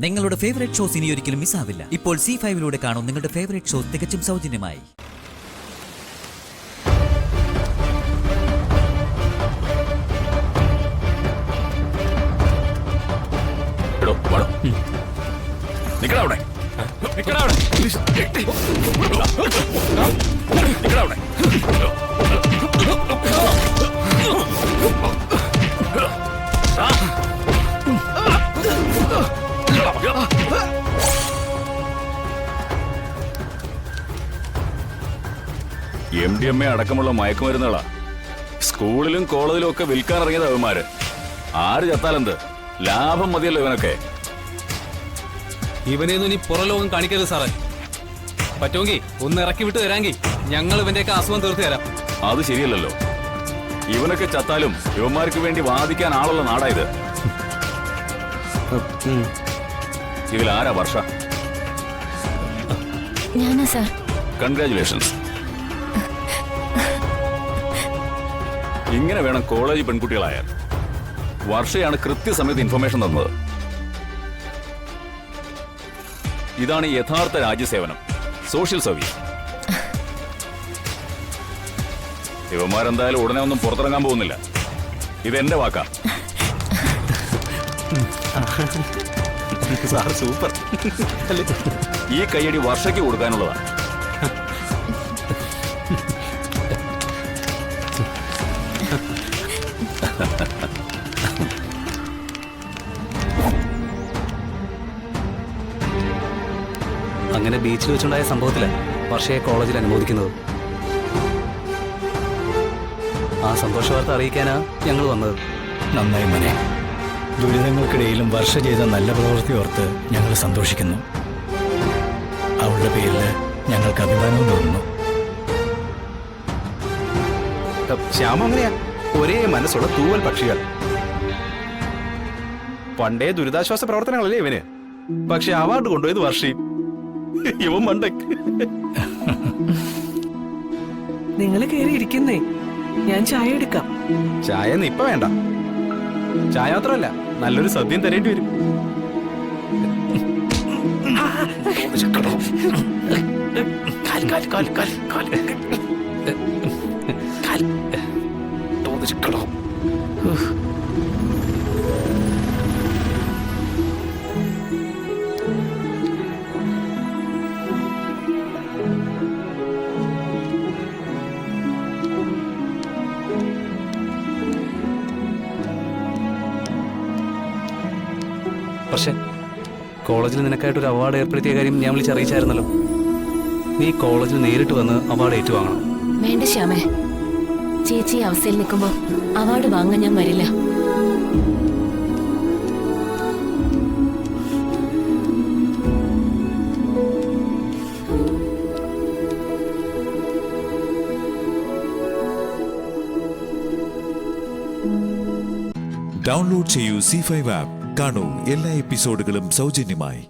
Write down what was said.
നിങ്ങളുടെ favourite shows ഇനി ഒരിക്കലും മിസ്സാവില്ല. ഇപ്പോൾ C5 കാണും നിങ്ങളുടെ ഫേവറേറ്റ് ഷോസ് തികച്ചും സൗജന്യമായി. MDMA അടക്കമുള്ള മയക്കുമരുന്നുകളാ സ്കൂളിലും കോളേജിലും ഒക്കെ വിൽക്കാൻ ഇറങ്ങിയത് അവന്മാര്. ആര് ചത്താലെന്ത്, ലാഭം മതിയല്ലോ ഇവനൊക്കെ. ഇവനെയൊന്നും ഇനി പുറലോകം കാണിക്കരുത് സാറേ. പറ്റുമെങ്കിൽ ഒന്ന് ഇറക്കി വിട്ട് തരാമെങ്കിൽ ഞങ്ങൾ ഇവന്റെയൊക്കെ അസുഖം തീർത്തു തരാം. അത് ശരിയല്ലല്ലോ. ഇവനൊക്കെ ചത്താലും ഇവന്മാർക്ക് വേണ്ടി വാദിക്കാൻ ആളുള്ള നാടായത്. ഇതിലാരാ വർഷ? ഞാനാ സാർ. കൺഗ്രാറ്റുലേഷൻസ്. ഇങ്ങനെ വേണം കോളേജ് പെൺകുട്ടികളായാൽ. വർഷയാണ് കൃത്യസമയത്ത് ഇൻഫർമേഷൻ തന്നത്. ഇതാണ് യഥാർത്ഥ രാജ്യസേവനം, സോഷ്യൽ സർവീസ്. ഇവന്മാരെന്തായാലും ഉടനെ ഒന്നും പുറത്തിറങ്ങാൻ പോകുന്നില്ല. ഇതെന്റെ വാക്കാ. Sir super. ഈ കയ്യടി വർഷയ്ക്ക് കൊടുക്കാനുള്ളതാ. അങ്ങനെ ബീച്ചിൽ വെച്ചുണ്ടായ സംഭവത്തില് വർഷയെ കോളേജിൽ അനുമോദിക്കുന്നത്. ആ സന്തോഷ വാർത്ത അറിയിക്കാനാ ഞങ്ങൾ വന്നത്. നന്നായി മോനെ. ദുരിതങ്ങൾക്കിടയിലും വർഷ ചെയ്ത നല്ല പ്രവൃത്തി ഓർത്ത് ഞങ്ങൾ സന്തോഷിക്കുന്നു. അവളുടെ പേരിൽ ഞങ്ങൾക്ക് അഭിമാനവും തോന്നുന്നു. ശ്യാമ അങ്ങനെയാ, ഒരേ മനസ്സുള്ള തൂവൽ പക്ഷികൾ. പണ്ടേ ദുരിതാശ്വാസ പ്രവർത്തനങ്ങളല്ലേ ഇവന്. പക്ഷെ അവാർഡ് കൊണ്ടുപോയത് വർഷയും. ഇവൻ മണ്ട. നിങ്ങൾ കയറി ഇരിക്കുന്നേ, ഞാൻ ചായ എടുക്കാം. ചായ ഒന്നും ഇപ്പൊ വേണ്ട. ചായ മാത്രമല്ല, നല്ലൊരു സദ്യയും തരേണ്ടി വരും. പക്ഷേ കോളേജിൽ നിനക്കായിട്ടൊരു അവാർഡ് ഏർപ്പെടുത്തിയ കാര്യം ഞാൻ വിളിച്ചറിയിച്ചായിരുന്നല്ലോ. നീ കോളേജിൽ നേരിട്ട് വന്ന് അവാർഡ് ഏറ്റുവാങ്ങണം. വേണ്ട ശ്യാമേ, ചേച്ചി അവസ്ഥയിൽ നിൽക്കുമ്പോ അവാർഡ് വാങ്ങാൻ ഞാൻ വരില്ല. ഡൗൺലോഡ് ചെയ്യൂ C5 ആപ്പ്. കാണൂ എല്ലാ എപ്പിസോഡുകളും സൗജന്യമായി.